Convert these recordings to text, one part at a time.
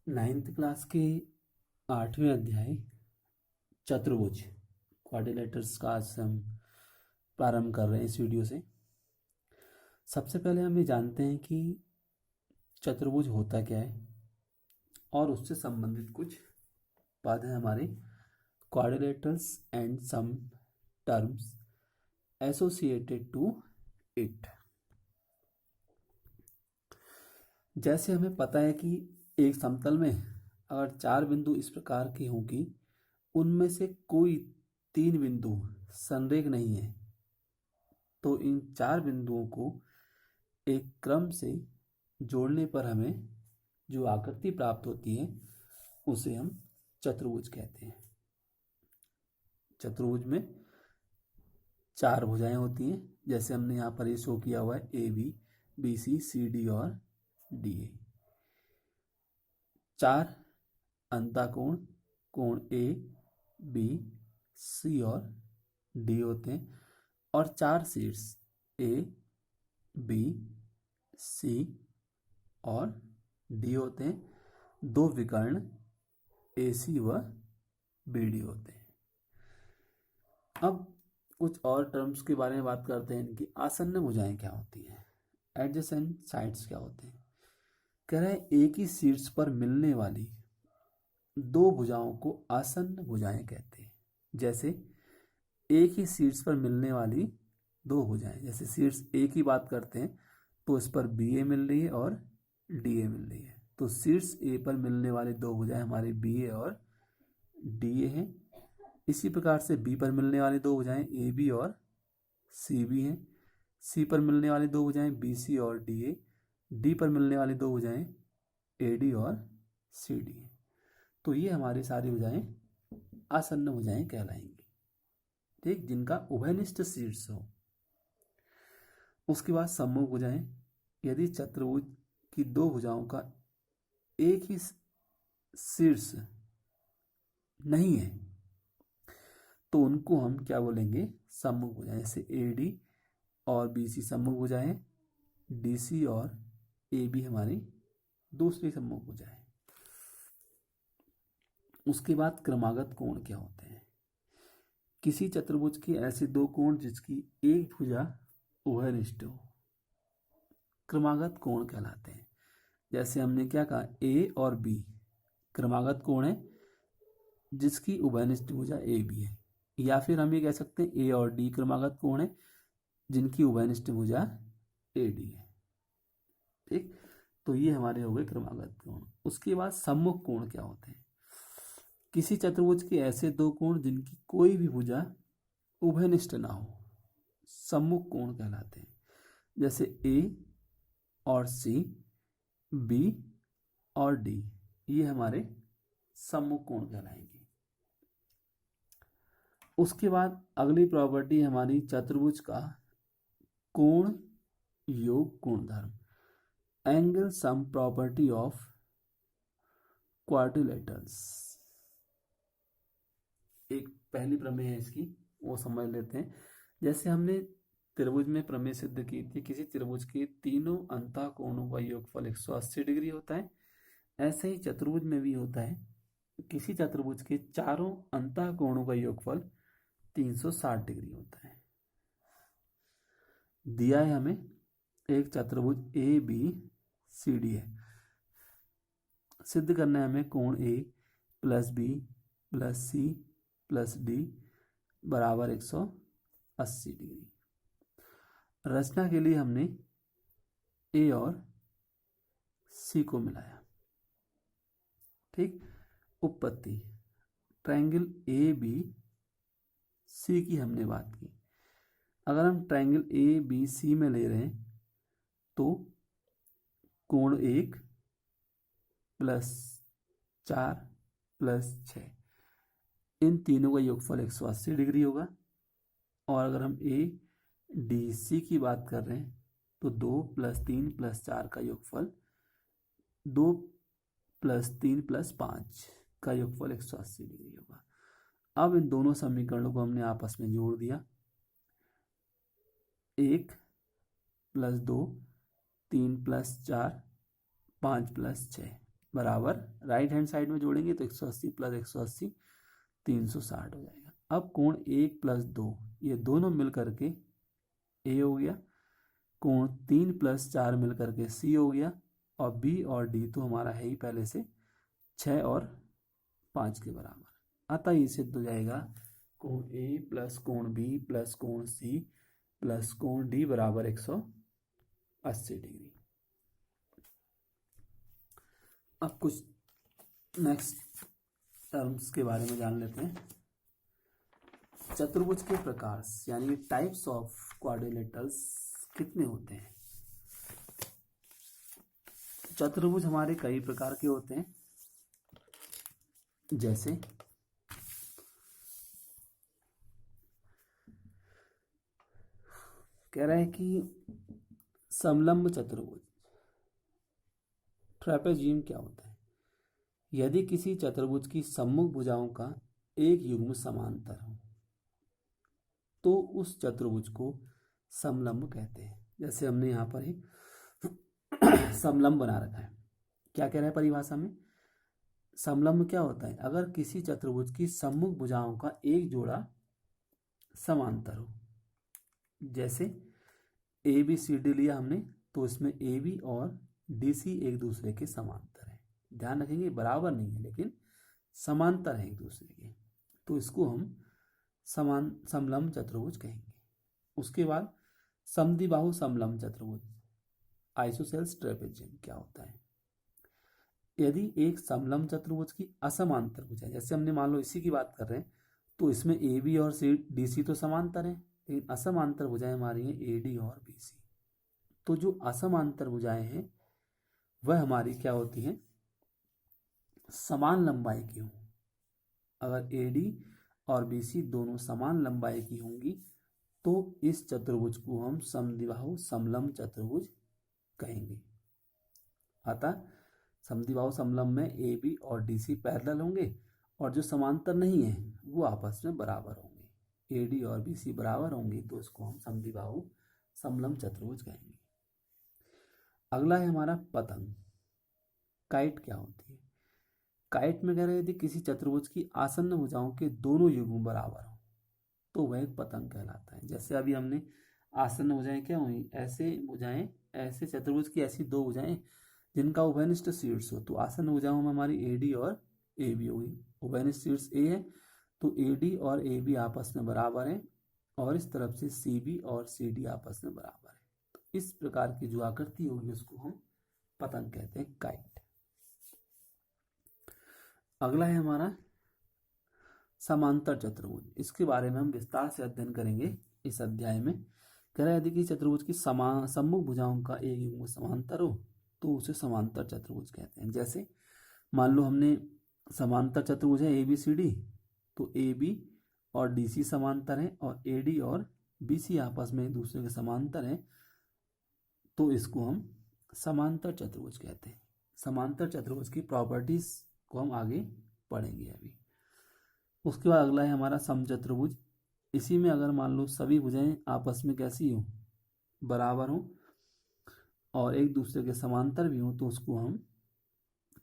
Ninth class के 8वें अध्याय चतुर्भुज क्वाड्रिलेटर्स का आज से हम प्रारंभ कर रहे हैं इस वीडियो से। सबसे पहले हम ये जानते हैं कि चतुर्भुज होता क्या है और उससे संबंधित कुछ पद हैं हमारे quadrilaterals and some terms associated to it. जैसे हमें पता है कि एक समतल में अगर 4 बिंदु इस प्रकार के हों कि उनमें से कोई 3 बिंदु संरेख नहीं है, तो इन 4 बिंदुओं को एक क्रम से जोड़ने पर हमें जो आकृति प्राप्त होती है उसे हम चतुर्भुज कहते हैं। चतुर्भुज में 4 भुजाएं होती हैं, जैसे हमने यहाँ पर ये शो किया हुआ है A B, B C, C D और डी ए। 4 अंतःकोण कोण ए बी सी और डी होते हैं और 4 शीर्ष ए बी सी और डी होते हैं। 2 विकर्ण ए सी व बी डी होते हैं। अब कुछ और टर्म्स के बारे में बात करते हैं। इनकी आसन्न भुजाएं क्या होती हैं, एडजेसेंट साइड्स क्या होते हैं। कह रहे हैं एक ही शीर्ष पर मिलने वाली 2 भुजाओं को आसन्न भुजाएं कहते हैं। जैसे एक ही शीर्ष पर मिलने वाली 2 भुजाएं, जैसे शीर्ष ए की बात करते हैं तो इस पर बी ए मिल रही है और डी ए मिल रही है, तो शीर्ष ए पर मिलने वाली 2 भुजाएं हमारी बी ए और डी ए हैं। इसी प्रकार से बी पर मिलने वाली 2 भुजाएं ए बी और सी बी हैं। सी पर मिलने वाली 2 भुजाएं बी सी और डी ए। डी पर मिलने वाली 2 भुजाएं ए डी और सी डी हैं। तो ये हमारी सारी भुजाएं आसन्न भुजाएं कहलाएंगी, ठीक, जिनका उभयनिष्ठ शीर्ष हो। उसके बाद सम्मुख भुजाएं, यदि चतुर्भुज की 2 भुजाओं का एक ही शीर्ष नहीं है तो उनको हम क्या बोलेंगे, सम्मुख भुजाएं। जैसे ए डी और बी सी सम्मुख भुजाएं, डी सी और ए बी हमारी दूसरी सम्मुख भुजाएं। उसके बाद क्रमागत कोण क्या होते हैं। किसी चतुर्भुज के ऐसे 2 कोण जिसकी एक भुजा उभयनिष्ठ हो क्रमागत कोण कहलाते हैं। जैसे हमने क्या कहा, ए और बी क्रमागत कोण है जिसकी उभयनिष्ठ भुजा ए बी है, या फिर हम ये कह सकते हैं ए और डी क्रमागत कोण है जिनकी उभयनिष्ठ भुजा ए डी है, ठीक। तो ये हमारे हो गए क्रमागत कोण। उसके बाद सम्मुख कोण क्या होते हैं। किसी चतुर्भुज के ऐसे 2 कोण जिनकी कोई भी भुजा उभयनिष्ठ ना हो सम्मुख कोण कहलाते हैं। जैसे ए और सी, बी और डी, ये हमारे सम्मुख कोण कहलाएंगे। उसके बाद अगली प्रॉपर्टी हमारी चतुर्भुज का कोण योग गुणधर्म, angle sum property of quadrilaterals. एक पहली प्रमेय है इसकी, वो समझ लेते हैं। जैसे हमने त्रिभुज में प्रमेय सिद्ध की थी, किसी त्रिभुज के तीनों अंतःकोणों का योगफल 180 डिग्री होता है, ऐसे ही चतुर्भुज में भी होता है। किसी चतुर्भुज के चारों अंतःकोणों का योगफल 360 डिग्री होता है। दिया है हमें एक चतुर्भुज ए बी सी डी है। सिद्ध करना है हमें कोण A plus B plus C plus D बराबर 180 डिग्री। रचना के लिए हमने ए और सी को मिलाया, ठीक। उपपत्ति, ट्रायंगल ए बी सी की हमने बात की। अगर हम ट्रायंगल ए बी सी में ले रहे हैं तो कोण 1 प्लस 4 प्लस 6, इन तीनों का योगफल 180 डिग्री होगा। और अगर हम ए डी सी की बात कर रहे हैं तो 2 प्लस 3 प्लस 4 का योगफल 2 प्लस 3 प्लस 5 का योगफल 180 डिग्री होगा। अब इन दोनों समीकरणों को हमने आपस में जोड़ दिया। 1 प्लस 2, 3 प्लस 4, 5 प्लस 6 बराबर राइट हैंड साइड में जोड़ेंगे तो 180 प्लस 180 360 हो जाएगा। अब कोण 1 प्लस 2 ये दोनों मिल करके ए हो गया, कोण 3 प्लस 4 मिल करके सी हो गया, और बी और डी तो हमारा है ही पहले से 6 और 5 के बराबर। अतः ये सिद्ध हो जाएगा कोण ए प्लस कोण बी प्लस कोण सी प्लस कोण डी बराबर 180 डिग्री। अब कुछ नेक्स्ट टर्म्स के बारे में जान लेते हैं। चतुर्भुज के प्रकार यानी टाइप्स ऑफ क्वाड्रिलेटरल्स कितने होते हैं? चतुर्भुज हमारे कई प्रकार के होते हैं, जैसे कह रहा है कि समलंब चतुर्भुज ट्रेपेजियम क्या होता है? यदि किसी चतुर्भुज की सम्मुख भुजाओं का एक युग्म समांतर हो तो उस चतुर्भुज को समलंब कहते हैं। जैसे हमने यहाँ पर एक समलंब बना रखा है। क्या कह रहा है परिभाषा में? समलंब क्या होता है? अगर किसी चतुर्भुज की सम्मुख भुजाओं का एक जोड़ा समांतर हो, जैसे ए बी सी डी लिया हमने, तो इसमें ए बी और डी सी एक दूसरे के समांतर है। ध्यान रखेंगे बराबर नहीं है लेकिन समांतर है एक दूसरे के, तो इसको हम समलंब चतुर्भुज कहेंगे। उसके बाद समद्विबाहु समलंब चतुर्भुज आइसोसेल्स ट्रेपेजियम क्या होता है? यदि एक समलंब चतुर्भुज की असमांतर भुजाएं, जैसे हमने मान लो इसी की बात कर रहे हैं, तो इसमें ए बी और सी डी सी तो समांतर है, लेकिन असमांतर भुजाएं हमारी हैं ए डी और बी सी। तो जो असमांतर भुजाएं हैं वह हमारी क्या होती हैं? समान लंबाई की हों। अगर ए डी और बी सी दोनों समान लंबाई की होंगी तो इस चतुर्भुज को हम समद्विबाहु समलंब चतुर्भुज कहेंगे। अतः समद्विबाहु समलंब में ए बी और डी सी पैरेलल होंगे और जो समांतर नहीं है वो आपस में बराबर होंगे। ए डी और बी सी बराबर होंगे तो इसको हम समद्विबाहु समलंब चतुर्भुज कहेंगे। अगला है हमारा पतंग। काइट क्या होती है? काइट में कह रहे हैं यदि किसी चतुर्भुज की आसन्न भुजाओं के दोनों युग्म बराबर हो तो वह एक पतंग कहलाता है। जैसे अभी हमने आसन्न भुजाएं क्या हुई? ऐसे भुजाएं, ऐसे चतुर्भुज की ऐसी दो भुजाएं जिनका उभयनिष्ठ शीर्ष हो, तो आसन्न भुजाओं में हमारी ए डी और ए बी हुई। उभयनिष्ठ शीर्ष ए है तो ए डी और ए बी आपस में बराबर हैं, और इस तरफ से सी बी और सी डी आपस में बराबर है। तो इस प्रकार की जो आकृति होगी उसको हम पतंग कहते हैं, काइट। अगला है हमारा समांतर चतुर्भुज। इसके बारे में हम विस्तार से अध्ययन करेंगे इस अध्याय में। कह रहा है यदि किसी चतुर्भुज की सम्मुख भुजाओं का एक युग्म समांतर हो तो उसे समांतर चतुर्भुज कहते हैं। जैसे मान लो हमने समांतर चतुर्भुज है ए बी सी डी, तो ए बी और डी सी समांतर है और ए डी और बी सी आपस में एक दूसरे के समांतर है, तो इसको हम समांतर चतुर्भुज कहते हैं। समांतर चतुर्भुज की प्रॉपर्टीज को हम आगे पढ़ेंगे अभी। उसके बाद अगला है हमारा समचतुर्भुज। इसी में अगर मान लो सभी भुजाएं आपस में कैसी हो? बराबर हो और एक दूसरे के समांतर भी हो, तो उसको हम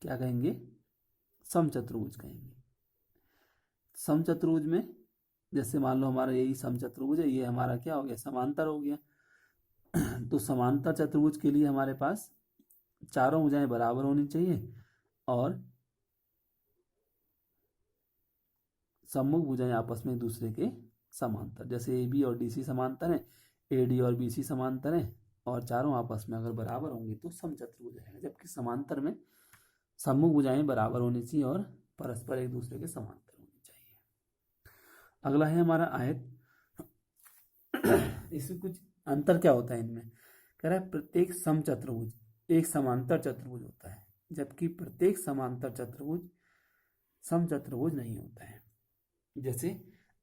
क्या कहेंगे? समचतुर्भुज कहेंगे। समचतुर्भुज में जैसे मान लो हमारा यही समचतुर्भुज है, ये हमारा क्या हो गया? समांतर हो गया। तो समांतर चतुर्भुज के लिए हमारे पास चारों भुजाएं बराबर होनी चाहिए और सम्मुख भुजाएं आपस में एक दूसरे के समांतर। जैसे ए बी और डी सी समांतर हैं, ए डी और बी सी समांतर हैं, और चारों आपस में अगर बराबर होंगे तो समचतुर्भुज रहेगा। जबकि समांतर में सम्मुख भुजाएं बराबर होनी चाहिए और परस्पर एक दूसरे के समांतर होनी चाहिए। अगला है हमारा आयत। इसमें कुछ अंतर क्या होता है इनमें? कह रहा है प्रत्येक समचतुर्भुज एक समांतर चतुर्भुज होता है, जबकि प्रत्येक समांतर चतुर्भुज समचतुर्भुज नहीं होता है। जैसे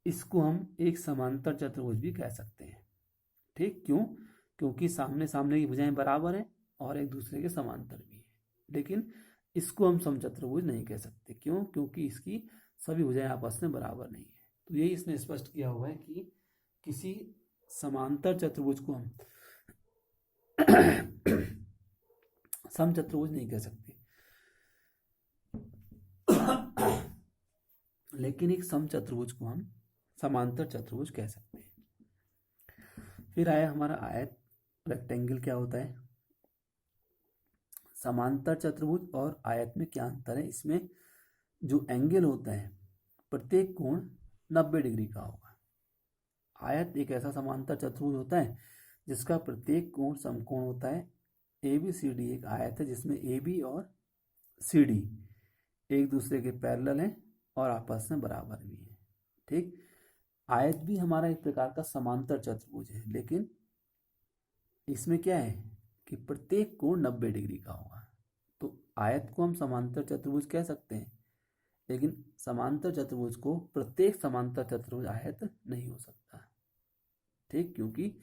इसको हम एक समांतर चतुर्भुज भी कह सकते हैं। ठीक, क्यों? क्योंकि सामने सामने की भुजाएं बराबर हैं और एक दूसरे के समांतर भी है। लेकिन इसको हम समचतुर्भुज नहीं कह सकते। क्यों? क्योंकि इसकी सभी भुजाएं आपस में बराबर नहीं है। तो यही इसने स्पष्ट किया हुआ है कि किसी समांतर चतुर्भुज को हम समचतुर्भुज नहीं कह सकते। लेकिन एक समचतुर्भुज को हम समांतर चतुर्भुज कह सकते हैं। फिर आया हमारा आयत। रेक्टेंगल क्या होता है? समांतर चतुर्भुज और आयत में क्या अंतर है? इसमें जो एंगल होता है प्रत्येक कोण 90 डिग्री का होगा। आयत एक ऐसा समांतर चतुर्भुज होता है जिसका प्रत्येक कोण समकोण होता है। ABCD एक आयत है जिसमें AB और CD एक दूसरे के पैरेलल हैं और आपस में बराबर भी हैं। ठीक, आयत भी हमारा एक प्रकार का समांतर चतुर्भुज है, लेकिन इसमें क्या है कि प्रत्येक कोण 90 डिग्री का होगा। तो आयत को हम समांतर चतुर्भुज कह सकते हैं, लेकिन समांतर चतुर्भुज को प्रत्येक समांतर चतुर्भुज आयत नहीं हो सकता। ठीक, क्योंकि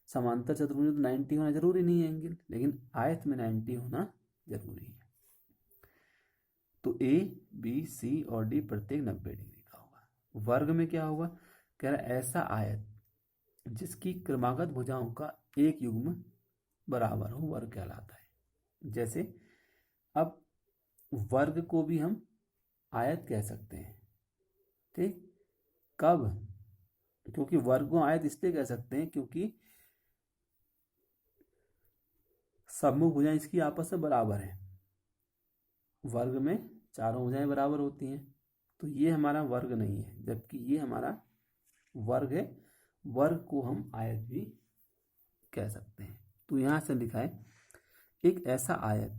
समांतर चतुर्भुज में 90 होना जरूरी नहीं है एंगल, लेकिन आयत में 90 होना जरूरी है। तो ABC और D प्रत्येक 90 डिग्री का होगा। वर्ग में क्या होगा? कह रहा है ऐसा आयत जिसकी क्रमागत भुजाओं का एक युग्म बराबर हो वर्ग कहलाता है। जैसे अब वर्ग को भी हम आयत कह सकते हैं। ठीक, कब? क्योंकि वर्ग को आयत इसलिए कह सकते हैं क्योंकि सम्मुख भुजाएं इसकी आपस में बराबर है। वर्ग में चारों भुजाएं बराबर होती हैं, तो ये हमारा वर्ग नहीं है, जबकि ये हमारा वर्ग है। वर्ग को हम आयत भी कह सकते हैं। तो यहां से लिखा है एक ऐसा आयत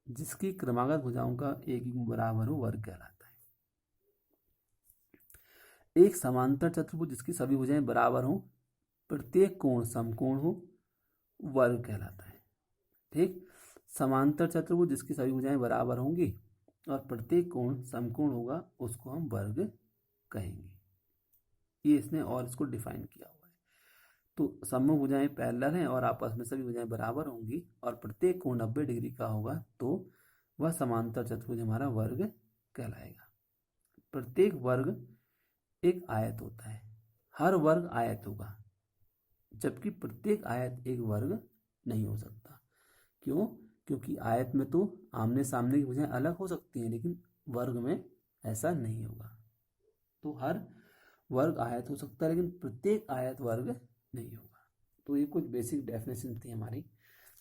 जिसकी क्रमागत भुजाओं का एक युग्म बराबर हो वर्ग कहलाता है। एक समांतर चतुर्भुज जिसकी सभी भुजाएं बराबर हो, प्रत्येक कोण समकोण हो, वर्ग कहलाता है। ठीक, समांतर चतुर्भुज जिसकी सभी भुजाएं बराबर होंगी और प्रत्येक कोण समकोण होगा, उसको हम वर्ग कहेंगे। ये इसने और इसको डिफाइन किया हुआ है। तो सम्मुख भुजाएं पैरेलल हैं और आपस में सभी भुजाएं बराबर होंगी और प्रत्येक कोण 90 डिग्री का होगा, तो वह समांतर चतुर्भुज हमारा वर्ग कहलाएगा। प्रत्येक वर्ग एक आयत होता है, हर वर्ग आयत होगा, जबकि प्रत्येक आयत एक वर्ग नहीं हो सकता। क्यों? क्योंकि आयत में तो आमने सामने की भुजाएं अलग हो सकती हैं, लेकिन वर्ग में ऐसा नहीं होगा। तो हर वर्ग आयत हो सकता है, लेकिन प्रत्येक आयत वर्ग नहीं होगा। तो ये कुछ बेसिक डेफिनेशन थी हमारी,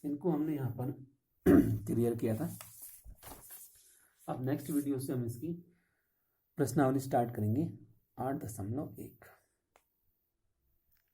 इनको हमने यहाँ पर क्लियर किया था। अब नेक्स्ट वीडियो से हम इसकी प्रश्नावली स्टार्ट करेंगे 8.1।